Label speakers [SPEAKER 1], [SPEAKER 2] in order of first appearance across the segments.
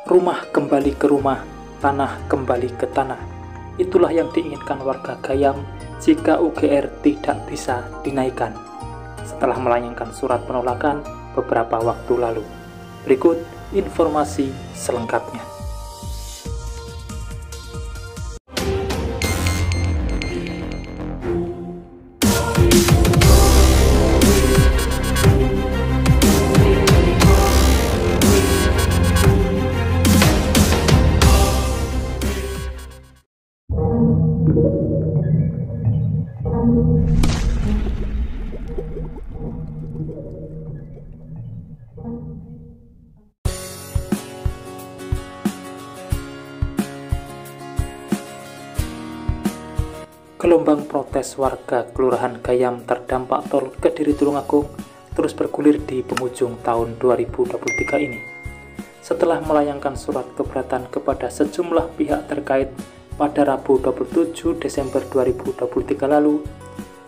[SPEAKER 1] Rumah kembali ke rumah, tanah kembali ke tanah. Itulah yang diinginkan warga Gayam jika UGR tidak bisa dinaikkan. Setelah melayangkan surat penolakan beberapa waktu lalu. Berikut informasi selengkapnya. Gelombang protes warga Kelurahan Gayam terdampak tol Kediri Tulungagung terus bergulir di penghujung tahun 2023 ini. Setelah melayangkan surat keberatan kepada sejumlah pihak terkait pada Rabu 27 Desember 2023 lalu,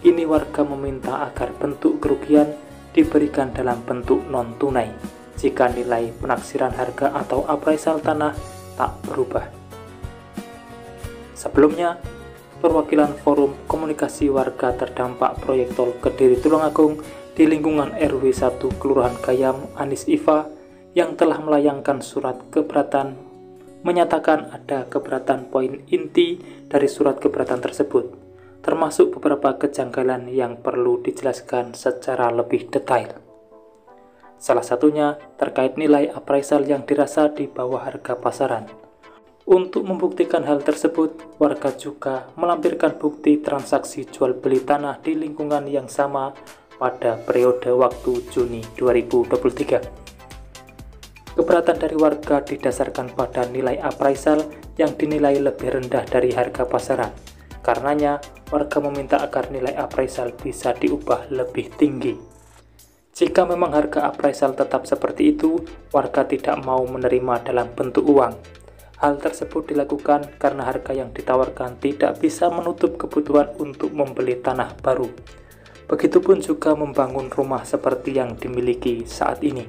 [SPEAKER 1] ini warga meminta agar bentuk kerugian diberikan dalam bentuk non-tunai jika nilai penaksiran harga atau appraisal tanah tak berubah. Sebelumnya, perwakilan Forum Komunikasi Warga Terdampak Proyek Tol Kediri Tulungagung di lingkungan RW 1 Kelurahan Gayam, Anis Iva, yang telah melayangkan surat keberatan, menyatakan ada keberatan poin inti dari surat keberatan tersebut, termasuk beberapa kejanggalan yang perlu dijelaskan secara lebih detail. Salah satunya terkait nilai appraisal yang dirasa di bawah harga pasaran. Untuk membuktikan hal tersebut, warga juga melampirkan bukti transaksi jual beli tanah di lingkungan yang sama pada periode waktu Juni 2023. Keberatan dari warga didasarkan pada nilai appraisal yang dinilai lebih rendah dari harga pasaran. Karenanya, warga meminta agar nilai appraisal bisa diubah lebih tinggi. Jika memang harga appraisal tetap seperti itu, warga tidak mau menerima dalam bentuk uang. Hal tersebut dilakukan karena harga yang ditawarkan tidak bisa menutup kebutuhan untuk membeli tanah baru. Begitupun juga membangun rumah seperti yang dimiliki saat ini.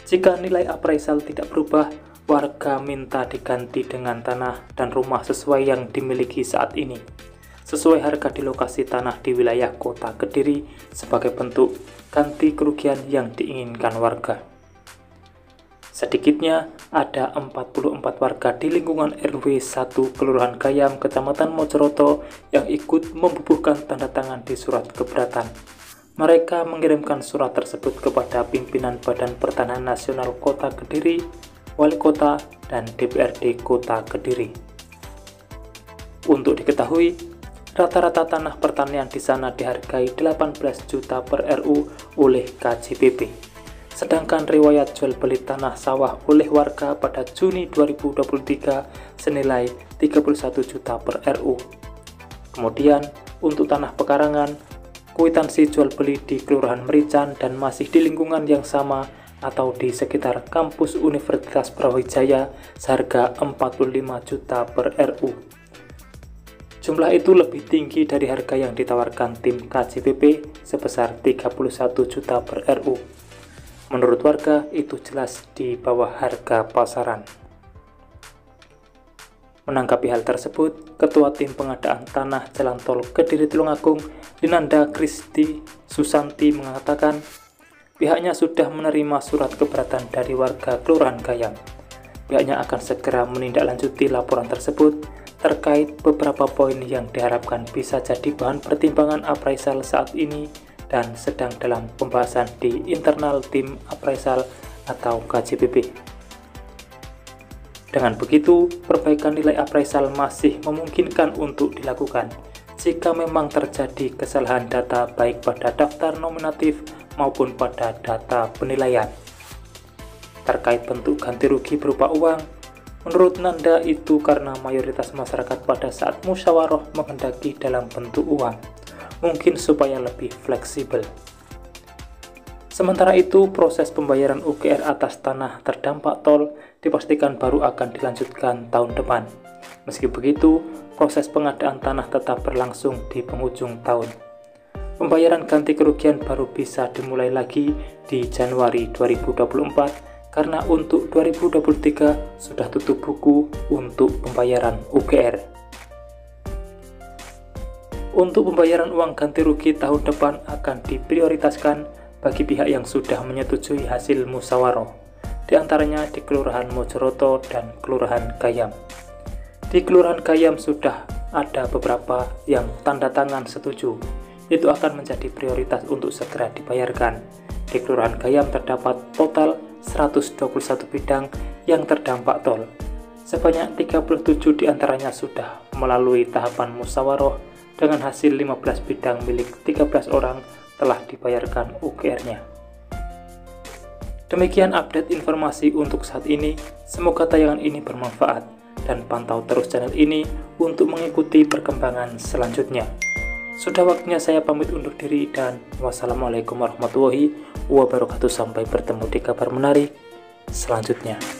[SPEAKER 1] Jika nilai appraisal tidak berubah, warga minta diganti dengan tanah dan rumah sesuai yang dimiliki saat ini, sesuai harga di lokasi tanah di wilayah kota Kediri sebagai bentuk ganti kerugian yang diinginkan warga. Sedikitnya ada 44 warga di lingkungan RW 1 Kelurahan Gayam, Kecamatan Mojoroto yang ikut membubuhkan tanda tangan di surat keberatan. Mereka mengirimkan surat tersebut kepada pimpinan Badan Pertanahan Nasional Kota Kediri, Wali Kota, dan DPRD Kota Kediri. Untuk diketahui, rata-rata tanah pertanian di sana dihargai 18 juta per RU oleh KJPP. Sedangkan riwayat jual beli tanah sawah oleh warga pada Juni 2023 senilai 31 juta per RU. Kemudian, untuk tanah pekarangan, kwitansi jual beli di Kelurahan Merican dan masih di lingkungan yang sama atau di sekitar kampus Universitas Brawijaya seharga 45 juta per RU. Jumlah itu lebih tinggi dari harga yang ditawarkan tim KJPP sebesar 31 juta per RU. Menurut warga, itu jelas di bawah harga pasaran. Menanggapi hal tersebut, Ketua Tim Pengadaan Tanah Jalan Tol Kediri Tulungagung, Dinanda Kristi Susanti, mengatakan pihaknya sudah menerima surat keberatan dari warga Kelurahan Gayam. Pihaknya akan segera menindaklanjuti laporan tersebut terkait beberapa poin yang diharapkan bisa jadi bahan pertimbangan appraisal saat ini dan sedang dalam pembahasan di internal tim appraisal atau KJPP. Dengan begitu, perbaikan nilai appraisal masih memungkinkan untuk dilakukan jika memang terjadi kesalahan data baik pada daftar nominatif maupun pada data penilaian. Terkait bentuk ganti rugi berupa uang, menurut Nanda itu karena mayoritas masyarakat pada saat musyawarah menghendaki dalam bentuk uang, mungkin supaya lebih fleksibel. Sementara itu, proses pembayaran UGR atas tanah terdampak tol dipastikan baru akan dilanjutkan tahun depan. Meski begitu, proses pengadaan tanah tetap berlangsung di penghujung tahun. Pembayaran ganti kerugian baru bisa dimulai lagi di Januari 2024 karena untuk 2023 sudah tutup buku untuk pembayaran UGR. Untuk pembayaran uang ganti rugi tahun depan akan diprioritaskan bagi pihak yang sudah menyetujui hasil musyawarah, di antaranya di Kelurahan Mojoroto dan Kelurahan Gayam. Di Kelurahan Gayam sudah ada beberapa yang tanda tangan setuju, itu akan menjadi prioritas untuk segera dibayarkan. Di Kelurahan Gayam terdapat total 121 bidang yang terdampak tol. Sebanyak 37 diantaranya sudah melalui tahapan musyawarah dengan hasil 15 bidang milik 13 orang telah dibayarkan UGR-nya. Demikian update informasi untuk saat ini. Semoga tayangan ini bermanfaat dan pantau terus channel ini untuk mengikuti perkembangan selanjutnya. Sudah waktunya saya pamit undur diri dan wassalamualaikum warahmatullahi wabarakatuh. Sampai bertemu di kabar menarik selanjutnya.